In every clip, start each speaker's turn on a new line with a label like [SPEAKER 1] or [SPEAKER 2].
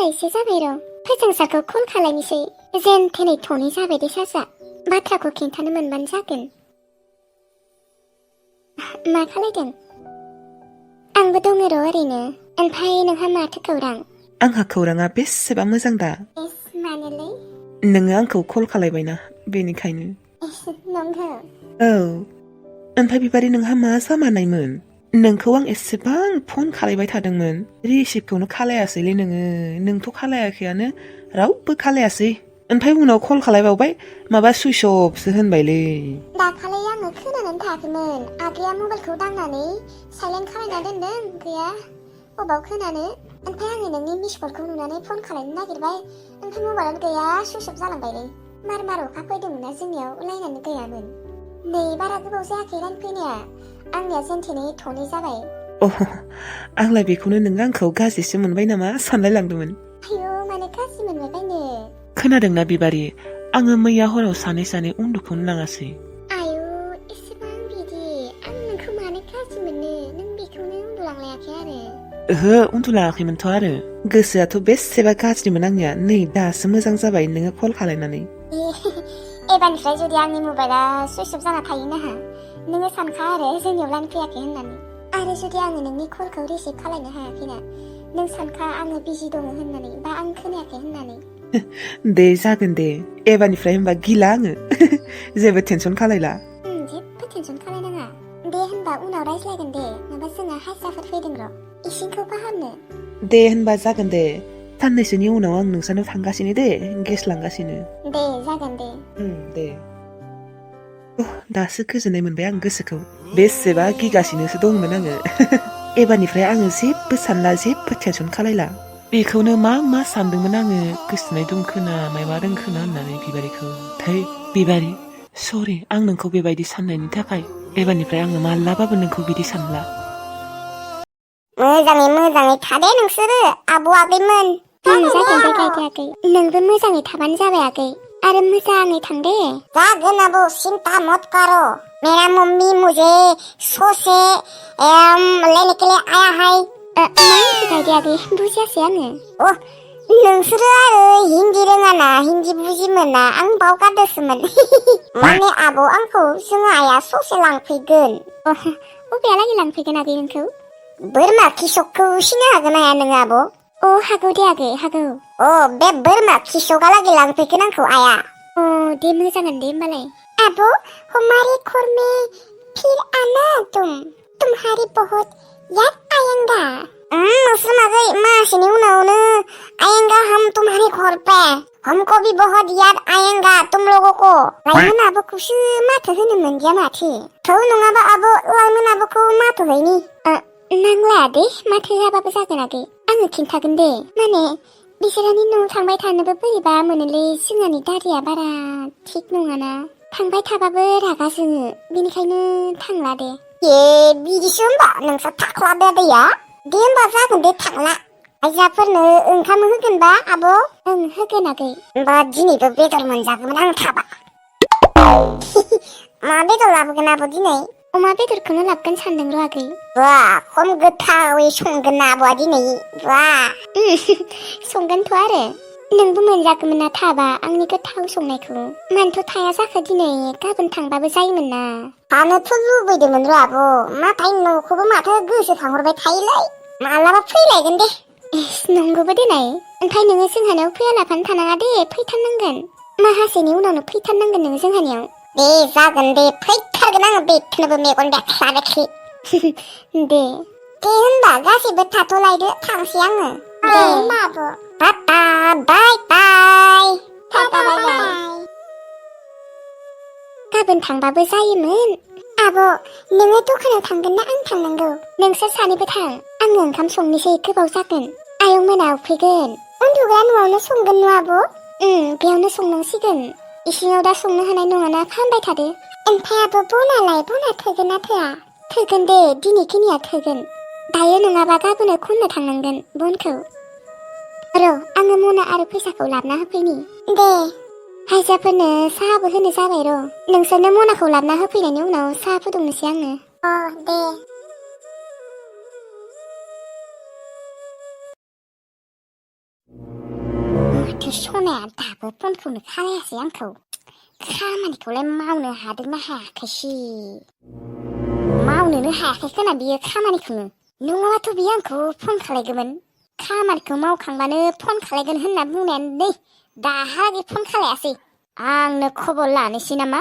[SPEAKER 1] एसे जाबाय र' फोजोंसाखौ कल खालायनोसै जेन दिनै थनै जाबाय दे साजा बाथ्राखौ खिन्थानो मोनबानो जागोन। मा खालायदों? आंबो दङ र' ओरैनो। ओमफ्राय नोंहा माथो खौरां?
[SPEAKER 2] आंहा खौराङा बेसेबा मोजां दा।
[SPEAKER 1] एस मानोलै?
[SPEAKER 2] नोङो आंखौ कल खालायबायना बेनिखायनो।
[SPEAKER 1] नंगौ?
[SPEAKER 2] औ। ओमफ्राय बिबारि नोंहा मा जामारनायमोन? नोंखौ आं एसेबां फन खालायबाय थादोंमोन रिसिभखौनो खालायासैलै नोङो। नोंथ' खालायाखैयानो रावबो खालायासै। ओमफ्राय उनाव कल खालायबावबाय माबा सुइस अफसो होनबायलै।
[SPEAKER 1] दाखालि आङो खोनानानै थायाखैमोन। आगैया मबाइलखौ दांनानै साइलेन्ट खालायना दोनदों गैया अबाव खोनानो। ओमफ्राय आङो नोंनि मिस कलखौ नुनानै फन खालायनो नागिरबाय ओमफ्राय मबाइलानो गैया सुइस अफ जालांबायलै। मार अखा फैदोंमोन ना जोंनियाव लाइनानो गैयामोन। नै बारा गोबाव जायाखै लाइन फैनाया आंनिया जेनथेनै थनै जाबाय।
[SPEAKER 2] अह आंलाय बेखौनो नों आंखौ गाज्रिसो मोनबाय नामा सानलाय लांदोंमोन।
[SPEAKER 1] आयौ मानो गाज्रि मोनबाय बायनो?
[SPEAKER 2] खोनादोंना बिबारि आङो मैया हराव सानै उन्दुखौनो नाङासै।
[SPEAKER 1] आयौ एसेबां बिदि आं नोंखौ मानो गाज्रि मोननो नों बेखौनो उन्दुलांलायाखै आरो?
[SPEAKER 2] ओहो उन्दुलाङाखैमोनथ' आरो गोसोआथ' बेसेबा गाज्रिमोन आंनिया नै दासो मोजां जाबाय नोङो कल खालायनानै।
[SPEAKER 1] एबारनिफ्राय जुदि आंनि मबाइला सुइस अफ जाना थायो नाहा नोङो सानखा आरो जोंनियाव लाइन फैयाखै होननानै। आरो जुदि आङो नोंनि कलखौ रिसिभ खालायनो हायाखैना नों सानखा आङो बिजि दङ होननानै बा आं खोनायाखै होननानै।
[SPEAKER 2] दे जागोन दे एबारनिफ्राय होनबा गिला आङो जेबो टेनसन खालायला।
[SPEAKER 1] जेबो टेनसन खालायनाङा। दे होनबा उनाव रायज्लायगोन दे माबा जोंहा हाजिराफोर फैदों र' इसिंखौ फाहामनो।
[SPEAKER 2] दे होनबा जागोन दे साननैसोनि उनाव आं नोंसानाव थांगासिनो दे गेस लांगासिनो।
[SPEAKER 1] दे जागोन दे।
[SPEAKER 2] दे दासो गोजोननाय मोनबाय आं गोसोखौ बेसेबा गिगासिनोसो दंमोन आङो। एबारनिफ्राय आङो जेबो सानला जेबो टेनसन खालायला। बेखौनो मा सानदोंमोन आङो गोसोनाय दंखोना मायबा रोंखोना होननानै बिबारिखौ। थै बिबारि सरि आं नोंखौ बेबायदि साननायनि थाखाय। एबारनिफ्राय आङो मालाबाबो नोंखौ बिदि सानला।
[SPEAKER 1] मोजाङै थादे नोंसोरो आबौ आगैमोन। जागोन दे गायदे आगै नोंबो मोजाङै थाबानो जाबाय आगै आरो मोजाङै थां दे। जागोन आबौ चिंता मत करो। मेरा मम्मी मुझे सो से लेने के लिए आया है। मा होनखो गायदे आगै बुजियासै आङो। नोंसोरो आरो हिन्दी रोङाना हिन्दी बुजि मोना आं बावगारदोंसोमोन। माने आबौ आंखौ जोङो आइया ससे लांफैगोन। अबेयालागै लांफैगोन आगै नोंखौ? बोरमा किसकखौ सिनाय हागोन हाया नोङो आबौ? हागौ दे आगै हागौ। बे बोरमा किसकहालागै लांफैगोन आंखौ आइया। दे मोजाङानो दे होमबालाय। आबौ हमारे घर में फिर आना तुम्हारी बहुत याद आएगा। मुस्लिम आगै मासेनि उनावनो आएगा हम तुम्हारे घर पे। हमको भी बहुत याद आएगा तुम लोगों को। लाइमोन आबौखौसो माथो होनो मोनदिया माथो। थौ नङाबा आबौ लाइमोन आबौखौ माथो हैनि। नांलाया दे माथो होआबाबो जागोन आगै आङो खिन्थागोन दे। माने बिसोरनि न'आव थांबाय थानोबो बोरैबा मोनोलै जोंहानि दारिया बारा थिग नङाना। थांबाय थाबाबो रागा जोङो बेनिखायनो थांला दे। बिदिसो होमबा नोंस्रा थाख्ला दादैया? दे होमबा जागोन दे थांला। आइजाफोरनो ओंखाम होगोनबा आबौ? होगोन आगै। होमबा दिनैबो बेदर मोनजागौमोन आं थाबा। मा बेदर लाबोगोन आबौ दिनै? अमा बेदरखौनो लाबोगोन सानदों र' आगै। खम गोथावै संगोन ना आबौआ दिनै? संगोनथ' आरो नोंबो मोनजागौमोन ना थाबा आंनि गोथाव संनायखौ। मानोथ' थाया जाखो दिनै गाबोन थांबाबो जायोमोन ना। थानोथ' लुबैदोंमोन र' आबौ नाथाय न'खौबो माथो गोसोखांहरबाय थायोलै। मालाबा फैलायगोन दे। नंगौबो देनाय। ओमफ्राय नोङो जोंहानाव फैयालाफानो थानाङा दे फैथारनांगोन। माहासेनि उनावनो फैथारनांगोन नोङो जोंहानियाव। दे जागोन दे फैथारगोन आङो बेखौनोबो मेगन बेख्ला बेख्लि। दे होनबा गासैबो थाथ'लायदो थांसै आङो। दे होनबा आबौ। टाटा बाय बाय। टाटा बाय बाय। गाबोन थांबाबो जायोमोन। आबौ नोङो दखानाव थांगोन ना आं थांनांगौ? नोंसोर सानैबो थां आङो ओंखाम संनोसै गोबाव जागोन। आयं मोना फैगोन। उन्दुग्रा न'आवनो संगोन न' आबौ? बेयावनो संनांसिगोन। इसिङाव दा संनो हानाय नङाना फाहामबाय थादो। ओमफ्राय आबौ बनालाय बना थोगोन ना थोआ? थोगोन दे दिनैखिनिया थोगोन। दायो नङाबा गाबोनो खननो थांनांगोन बनखौ। र' आङो मना आरो फैसाखौ लाबोना होफैनि। दे हायजाफोरनो साहाबो होनो जाबाय र'। नोंसोरनो मनाखौ लाबोना होफैनायनि उनाव साहा फुदुंनोसै आङो। दे। माथो सनाया दाबो फनखौनो खालायासै आंखौ खामानिखौलाय मावनो हादोंना हायाखैसि मावनोनो हायाखै खोना बियो खामानिखौनो नङाबाथ' बियो आंखौ फन खालायगौमोन खामानिखौ मावखांबानो फन खालायगोन होनना बुंनायानो नै दाहालागै फन खालायासै आंनो खबर लानोसै नामा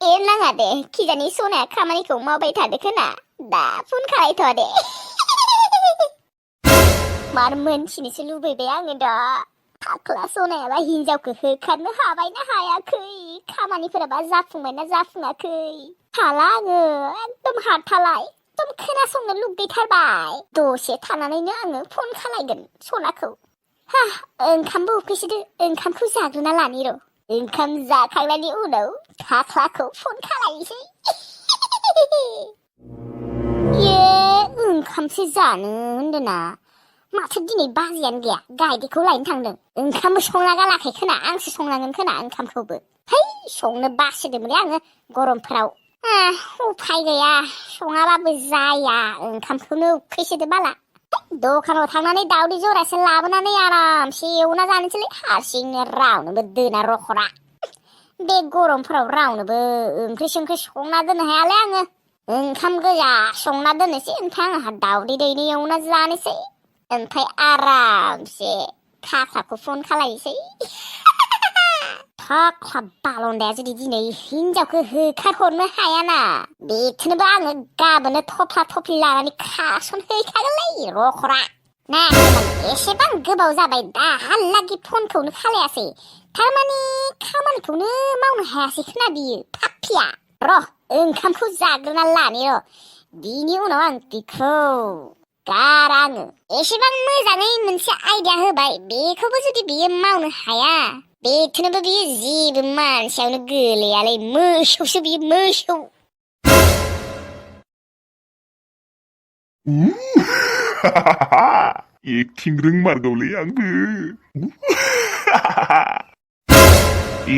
[SPEAKER 1] ए नाङा दे खिजानि सनाया खामानिखौ मावबाय थादो खोना दा फन खालायथ'आ दे मार मोनथिनोसो लुबैबाय आङो दा फाख्ला सनायाबा हिनजावखौ होखारनो हाबायना हायाखै खामानिफोराबा जाफुंबायना जाफुङाखै हाला आङो एकदम हाथाला एकदम खोनासंनो लुगैथारबाय दसे थानानैनो आङो फन खालायगोन सनाखौ हा ओंखामबो उखैसोदो ओंखामखौ जाग्रोना लानि र' ओंखाम जाखांनायनि उनाव फाख्लाखौ फन खालायनोसै ये ओंखामसो जानो होन्दोंना माथो दिनै बाजियानो गैया गायदेखौ लायनो थांदों ओंखामबो संना गालाखै खोना आंसो संनांगोन खोना ओंखामखौबो है संनो बासोदोंमोनलै आङो गरमफ्राव उफाय गैया सङाबाबो जाया ओंखामखौनो उखैसोदो बाला दखानाव थांनानै दावदै जरासे लाबोनानै आरामसे एवना जानोसैलै हारसिंनो रावनोबो दोना रखरा बे गरमफ्राव रावनोबो ओंख्रि संख्रि संना दोननो हायालै आङो ओंखाम गोजा संना दोननोसै ओमफ्राय आंहा दावदै दैनै एवना जानोसै ओमफ्राय आरामसे खाख्लाखौ फन खालायनोसै फाख्ला बालन्दाया जुदि दिनै हिनजावखौ होखारहरनो हायाना बेखौनोबो आङो गाबोननो थफ्ला थफ्लि लानानै खासनहैखागोनलै रखरा ना एसेबां गोबाव जाबाय दाहालागि फनखौनो खालायासै थारमाने खामानिखौनो मावनो हायासै खोना बियो फाफ्लिया र' ओंखामखौ जाग्रोना लानि र' बिनि उनाव आं बिखौ गारा आङो एसेबां मोजाङै मोनसे आइडिया होबाय बेखौबो जुदि बियो मावनो हाया बेखौनोबो बियो जेबो मानसियावनो गोलैयालै मोसौसो बियो मोसौ
[SPEAKER 3] एक्टिं रोंमारगौलै आंबो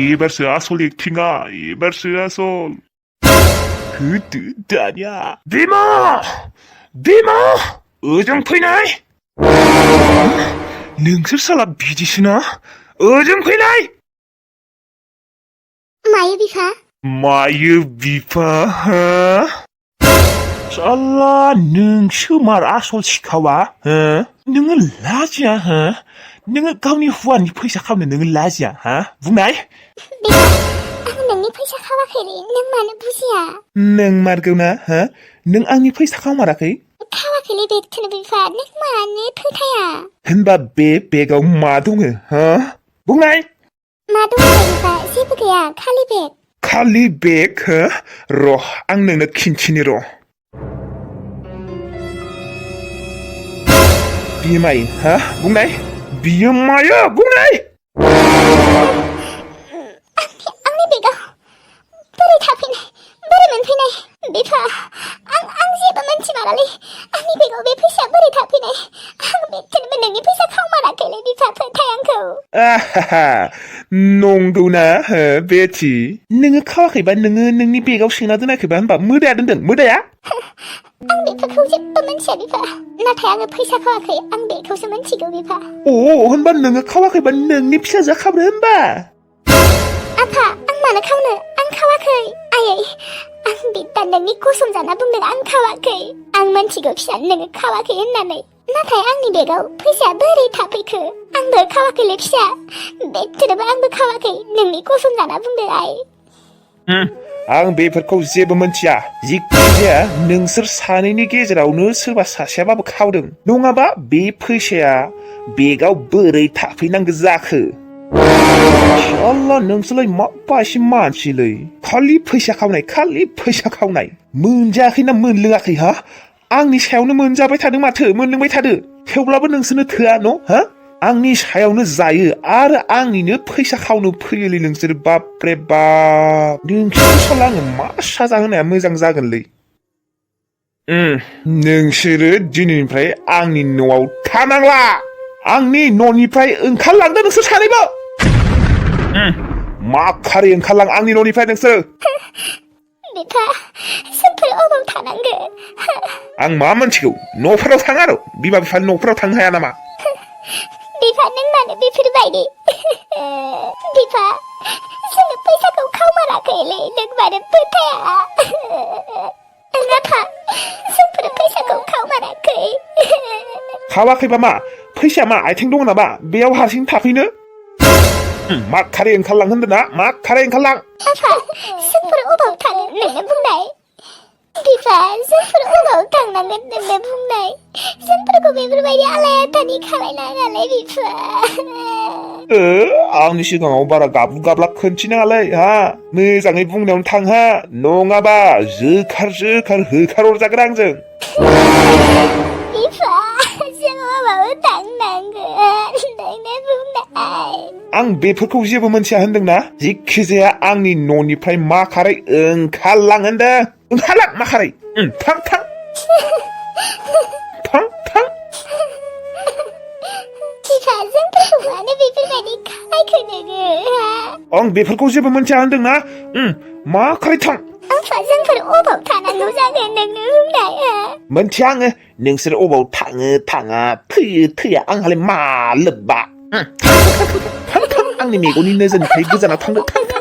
[SPEAKER 3] एबारसो आसल एक्टिंआ एबारसो आसल होदो दानिया बिमा बिमा ओजों फैनाय नोंसोर साला बिदिसोना ओजों फैनाय
[SPEAKER 1] मायो बिफा
[SPEAKER 3] मायो बिफा हो साला नोंसो मार आसल सिखावा हो नोङो लाजिया हो नोङो गावनि हौवानि फैसा खावनो नोङो लाजिया हा बुंनाय
[SPEAKER 1] आं नोंनि फैसा खावाखैलै नों मानो बुजिया
[SPEAKER 2] नों मारगौना हो नों आंनि फैसा खावमाराखै
[SPEAKER 1] खावाखैलै बेखौनो बिफा नों मानो फोथाया
[SPEAKER 2] होनबा बे बेगाव मा दङ हो बुंनाय
[SPEAKER 1] मा दङ बिफा जेबो गैया खालि बेग
[SPEAKER 2] खालि बेग हो र' आं नोंनो खिन्थिनि र' बियो मायो हा बुंनाय बियो मायो बुंनाय
[SPEAKER 1] आंनि बेगाव बोरै थाफैनाय बोरै मोनफैनाय बिफा आं जेबो मोनथिमारालै आंनि बेगाव बे फैसाया बोरै थाफैनाय आं बेखौनोबो नोंनि फैसा खावमाराखैलै बिफा फोथाय आंखौ
[SPEAKER 2] आहाहा नंगौना हो बेथि नोङो खावाखैबा नोङो नोंनि बेगाव सोना दोनाखैबा होनबा मोदाया दोनदों मोदाया
[SPEAKER 1] आं बेफोरखौ जेबो मोनथिया बिफा नाथाय आङो फैसा खावाखै आं बेखौसो मोनथिगौ बिफा
[SPEAKER 2] अ होनबा नोङो खावाखैबा नोंनि फिसाजोआ खाब्रो होनबा
[SPEAKER 1] आफा आं मानो खावनो आं खावाखै आयै आं दा नोंनि कसम जाना बुंदों आं खावाखै आं मोनथिगौ फिसा नोङो खावाखै होननानै नाथाय आंनि बेगाव फैसाया बोरै थाफैखो आंबो खावाखैलै फिसा बेखौनोबो आंबो खावाखै नोंनि कसम जाना बुंदों आइ
[SPEAKER 2] आं बेफोरखौ जेबो मोनथिया जिखिजाया नोंसोर सानैनि गेजेरावनो सोरबा सासेयाबाबो खावदों नङाबा बे फैसाया बेगाव बोरै थाफैनांगौ जाखो नोंसोरलाय माबायदि मानसिलै खालि फैसा खावनाय मोनजायाखैना मोनलोङाखै हा आंनि सायावनो मोनजाबाय थादों माथो मोनलोंबाय थादो थेवब्लाबो नोंसोरनो थोआ न' हा आंनि सायावनो जायो आरो आंनिनो फैसा खावनो फैयोलै नोंसोर बापरे बाप नोंसोर साला आङो मा साजा होनाया मोजां जागोनलै नोंसोरो दिनैनिफ्राय आंनि न'आव थानांला आंनि न'निफ्राय ओंखारलांदो नोंसोर सानैबो मा खारि ओंखारलां आंनि न'निफ्राय नोंसोर
[SPEAKER 1] बिफा जोंफोर अबाव थानांगो
[SPEAKER 2] आं मा मोनथिगौ न'फोराव थाङा आरो बिमा बिफानि न'फोराव थांनो हाया नामा
[SPEAKER 1] बे बिफा नों मानो बेफोरबायदि बिफा जोङो फैसाखौ खावमाराखैलै नों मानो फोथाया आफा जोंफोर फैसाखौ खावमाराखै
[SPEAKER 3] खावाखैबा मा फैसाया मा आथिं दङ नामा बेयाव हारसिं थाफैनो मा खारै ओंखारलां होनदों ना मा खारै ओंखारलां
[SPEAKER 1] आफा जोंफोर अबाव थाङो नोंनो बुंनाय बिफा जोंफोर अबाव थांनांगोन नोंनो बुंनाय जोंफोरखौ बेफोरबायदि आलाय-आथानि खालायनाङालै बिफा
[SPEAKER 3] आंनि सिगाङाव बारा गाबु गाब्ला खोन्थिनाङालै हा मोजाङै बुंनायावनो थांहा नङाबा जोखार होखार हरजागोन आंजों
[SPEAKER 1] बिफा जों अबाव थांनांगोन नोंनो बुंनाय
[SPEAKER 3] आं बेफोरखौ जेबो मोनथिया होनदोंना जिखिजाया आंनि न'निफ्राय मा खारै ओंखारलां होनदों ओंखारलां मा खारै थां थां थां थां
[SPEAKER 1] बिफा जोंफोरखौ मानो बेफोरबायदि खालायखो नोङो
[SPEAKER 3] आं बेफोरखौ जेबो मोनथिया होनदोंना मा खारै थां
[SPEAKER 1] आफा जोंफोर अबाव थानांगौ जागोन नोंनो बुंनाय
[SPEAKER 3] मोनथिया आङो नोंसोर अबाव थाङो थाङा थैयो थैया आंहालाय मा लोब्बा थां आंनि मेगननि नोजोरनिफ्राय गोजानाव थांदो थां थां